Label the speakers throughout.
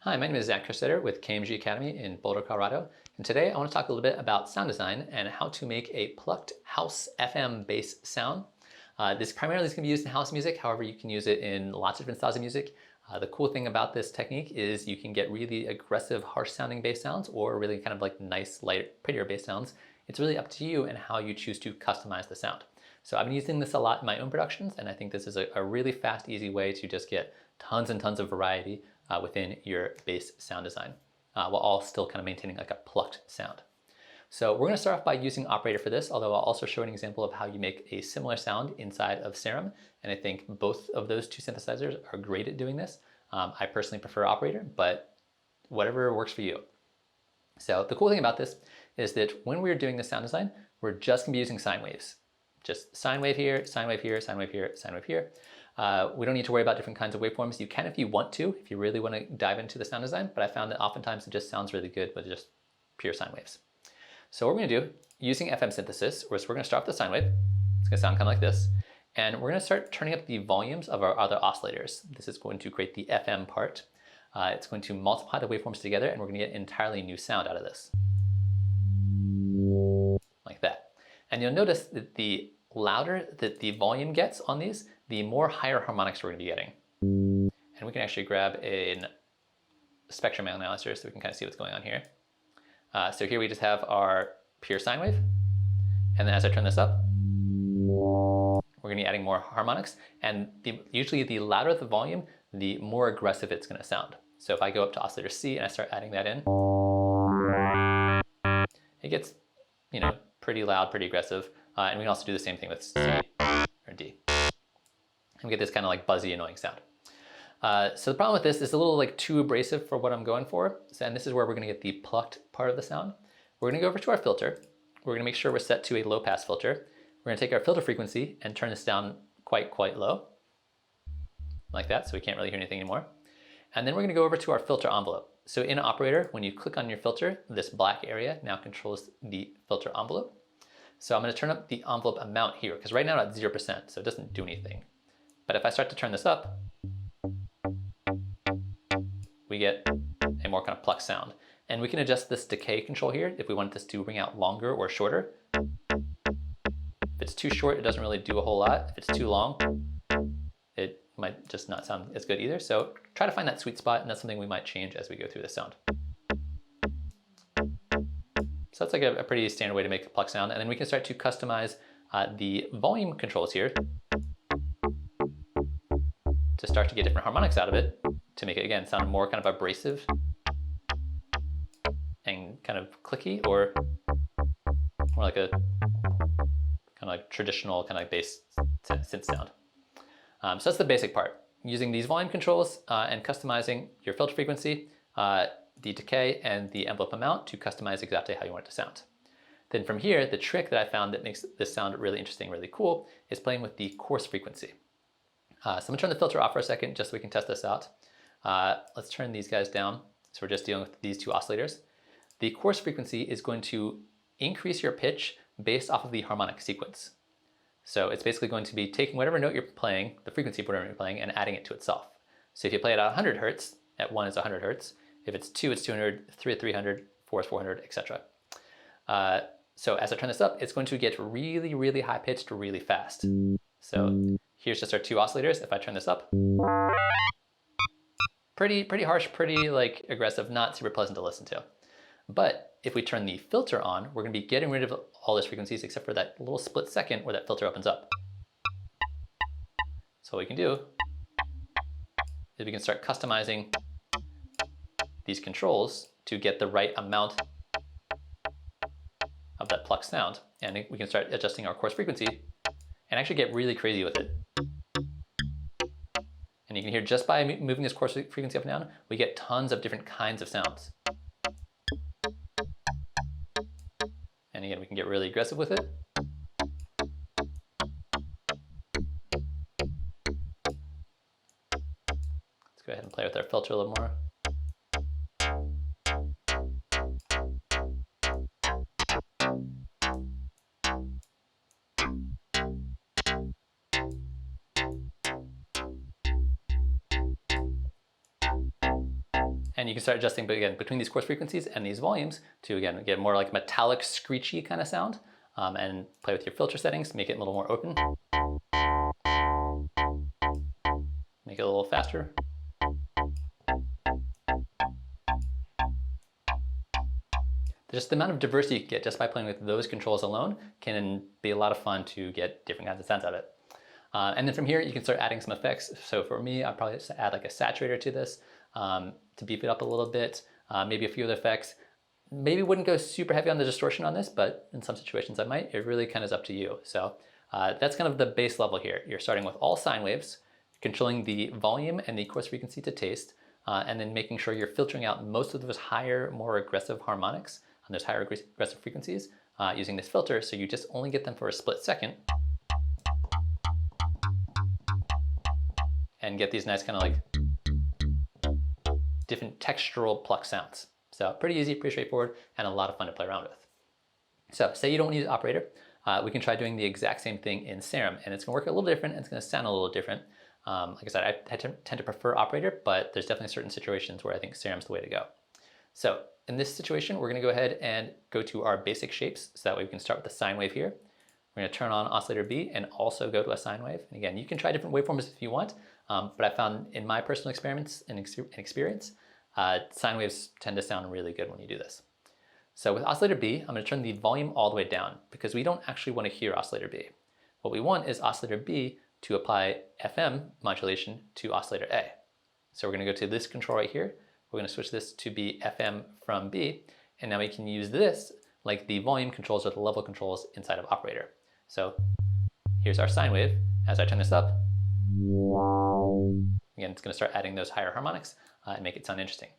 Speaker 1: Hi, my name is Zaak Kerstetter with KMG Academy in Boulder, Colorado. And today I want to talk a little bit about sound design and how to make a plucked house FM bass sound. This primarily is going to be used in house music. However, you can use it in lots of different styles of music. The cool thing about this technique is you can get really aggressive, harsh sounding bass sounds or really kind of like nice, light, prettier bass sounds. It's really up to you and how you choose to customize the sound. So I've been using this a lot in my own productions, and I think this is a really fast, easy way to just get tons and tons of variety within your bass sound design, while all still kind of maintaining like a plucked sound. So we're going to start off by using Operator for this, although I'll also show an example of how you make a similar sound inside of Serum, and I think both of those two synthesizers are great at doing this. I personally prefer Operator, but whatever works for you. So the cool thing about this is that when we're doing the sound design, we're just going to be using sine waves. Just sine wave here, sine wave here, sine wave here, sine wave here. We don't need to worry about different kinds of waveforms. You can if you want to, if you really want to dive into the sound design, but I found that oftentimes it just sounds really good with just pure sine waves. So what we're going to do, using FM synthesis, is we're going to start with the sine wave. It's going to sound kind of like this. And we're going to start turning up the volumes of our other oscillators. This is going to create the FM part. It's going to multiply the waveforms together, and we're going to get an entirely new sound out of this. Like that. And you'll notice that the louder that the volume gets on these, the more higher harmonics we're going to be getting. And we can actually grab a spectrum analyzer so we can kind of see what's going on here. So here we just have our pure sine wave. And then as I turn this up, we're going to be adding more harmonics. And usually the louder the volume, the more aggressive it's going to sound. So if I go up to oscillator C and I start adding that in, it gets, pretty loud, pretty aggressive. And we can also do the same thing with C or D. And we get this kind of like buzzy, annoying sound. So the problem with this is a little like too abrasive for what I'm going for. And this is where we're going to get the plucked part of the sound. We're going to go over to our filter. We're going to make sure we're set to a low pass filter. We're going to take our filter frequency and turn this down quite low. Like that, so we can't really hear anything anymore. And then we're going to go over to our filter envelope. So in Operator, when you click on your filter, this black area now controls the filter envelope. So I'm going to turn up the envelope amount here, because right now it's at 0%, so it doesn't do anything. But if I start to turn this up, we get a more kind of plucked sound. And we can adjust this decay control here if we want this to ring out longer or shorter. If it's too short, it doesn't really do a whole lot. If it's too long, it might just not sound as good either. So try to find that sweet spot, and that's something we might change as we go through the sound. So that's like a pretty standard way to make a pluck sound. And then we can start to customize the volume controls here to start to get different harmonics out of it to make it, again, sound more kind of abrasive and kind of clicky, or more like a kind of like traditional kind of like bass synth sound. So that's the basic part. Using these volume controls and customizing your filter frequency, the decay, and the envelope amount to customize exactly how you want it to sound. Then from here, the trick that I found that makes this sound really interesting, really cool, is playing with the coarse frequency. So I'm going to turn the filter off for a second just so we can test this out. Let's turn these guys down. So we're just dealing with these two oscillators. The coarse frequency is going to increase your pitch based off of the harmonic sequence. So it's basically going to be taking whatever note you're playing, the frequency of whatever you're playing, and adding it to itself. So if you play it at 100 Hertz, at 1 is 100 Hertz. If it's 2, it's 200, 3 is 300, 4 is 400, etc. So as I turn this up, it's going to get really, really high pitched really fast. So here's just our two oscillators. If I turn this up, pretty harsh, pretty like aggressive, not super pleasant to listen to. But if we turn the filter on, we're going to be getting rid of all those frequencies except for that little split second where that filter opens up. So what we can do is we can start customizing these controls to get the right amount of that plucked sound. And we can start adjusting our coarse frequency and actually get really crazy with it. And you can hear just by moving this coarse frequency up and down, we get tons of different kinds of sounds. And again, we can get really aggressive with it. Let's go ahead and play with our filter a little more. And you can start adjusting, but again, between these coarse frequencies and these volumes to, again, get more like metallic, screechy kind of sound, and play with your filter settings, make it a little more open. Make it a little faster. Just the amount of diversity you can get just by playing with those controls alone can be a lot of fun to get different kinds of sounds out of it. And then from here, you can start adding some effects. So for me, I'd probably just add like a saturator to this to beef it up a little bit, maybe a few other effects. Maybe wouldn't go super heavy on the distortion on this, but in some situations I might. It really kind of is up to you. So that's kind of the base level here. You're starting with all sine waves, controlling the volume and the coarse frequency to taste, and then making sure you're filtering out most of those higher, more aggressive harmonics on those higher aggressive frequencies using this filter, so you just only get them for a split second. And get these nice kind of like different textural pluck sounds. So pretty easy, pretty straightforward, and a lot of fun to play around with. So say you don't want to use operator, we can try doing the exact same thing in Serum, and it's gonna work a little different, and it's gonna sound a little different. Like I said, I tend to prefer operator, but there's definitely certain situations where I think Serum's the way to go. So in this situation, we're gonna go ahead and go to our basic shapes, so that way we can start with the sine wave here. We're gonna turn on oscillator B and also go to a sine wave. And again, you can try different waveforms if you want, but I found in my personal experience and experience, sine waves tend to sound really good when you do this. So with oscillator B, I'm gonna turn the volume all the way down because we don't actually wanna hear oscillator B. What we want is oscillator B to apply FM modulation to oscillator A. So we're gonna go to this control right here. We're gonna switch this to be FM from B, and now we can use this like the volume controls or the level controls inside of operator. So here's our sine wave. As I turn this up, again, it's gonna start adding those higher harmonics and make it sound interesting.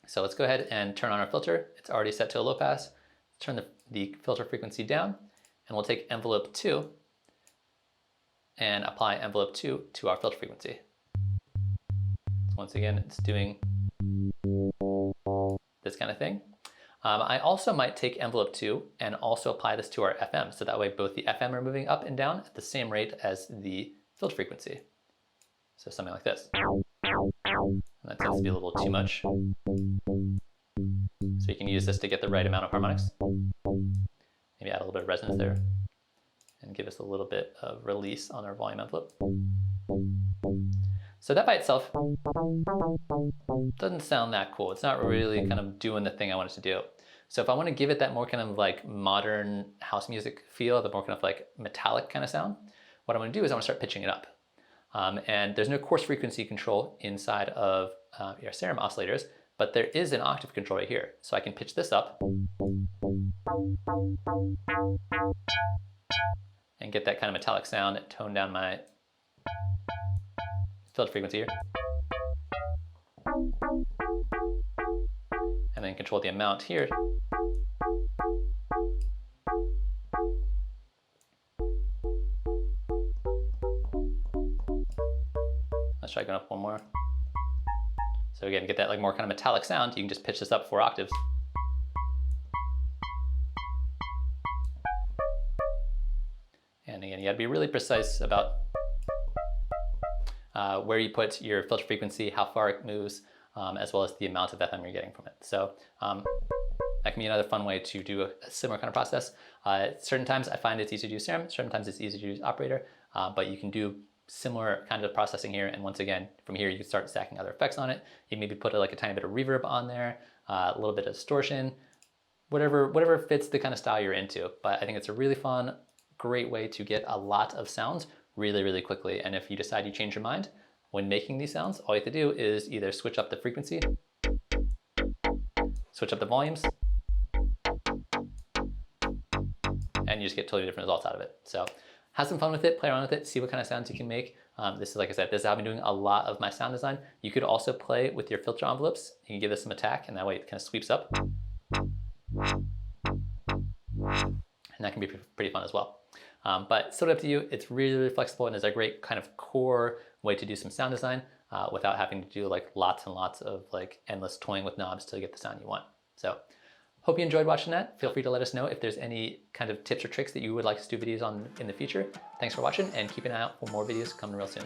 Speaker 1: So let's go ahead and turn on our filter. It's already set to a low pass. Turn the filter frequency down, and we'll take envelope 2 and apply envelope 2 to our filter frequency. So once again, it's doing this kind of thing. I also might take envelope 2 and also apply this to our FM, so that way both the FM are moving up and down at the same rate as the filter frequency. So something like this. And that tends to be a little too much. So you can use this to get the right amount of harmonics. Maybe add a little bit of resonance there and give us a little bit of release on our volume envelope. So that by itself doesn't sound that cool. It's not really kind of doing the thing I want it to do. So if I want to give it that more kind of like modern house music feel, the more kind of like metallic kind of sound, what I'm going to do is I want to start pitching it up. And there's no coarse frequency control inside of your Serum oscillators, but there is an octave control right here. So I can pitch this up and get that kind of metallic sound and tone down my filter frequency here. And then control the amount here. Let's try going up one more. So again, get that like more kind of metallic sound, you can just pitch this up 4 octaves. And again, you gotta be really precise about where you put your filter frequency, how far it moves, as well as the amount of FM you're getting from it. So that can be another fun way to do a similar kind of process. Certain times I find it's easy to use Serum, certain times it's easy to use operator, but you can do similar kind of processing here. And once again, from here you can start stacking other effects on it. You maybe put like a tiny bit of reverb on there, a little bit of distortion, whatever fits the kind of style you're into. But I think it's a really fun, great way to get a lot of sounds really, really quickly. And if you decide you change your mind when making these sounds, all you have to do is either switch up the frequency, switch up the volumes, and you just get totally different results out of it. So have some fun with it, play around with it, see what kind of sounds you can make. This is, like I said, this is how I've been doing a lot of my sound design. You could also play with your filter envelopes. You can give this some attack, and that way it kind of sweeps up. And that can be pretty fun as well. But it's totally up to you. It's really, really flexible, and is a great kind of core way to do some sound design without having to do like lots and lots of like endless toying with knobs to get the sound you want. So hope you enjoyed watching that. Feel free to let us know if there's any kind of tips or tricks that you would like us to do videos on in the future. Thanks for watching, and keep an eye out for more videos coming real soon.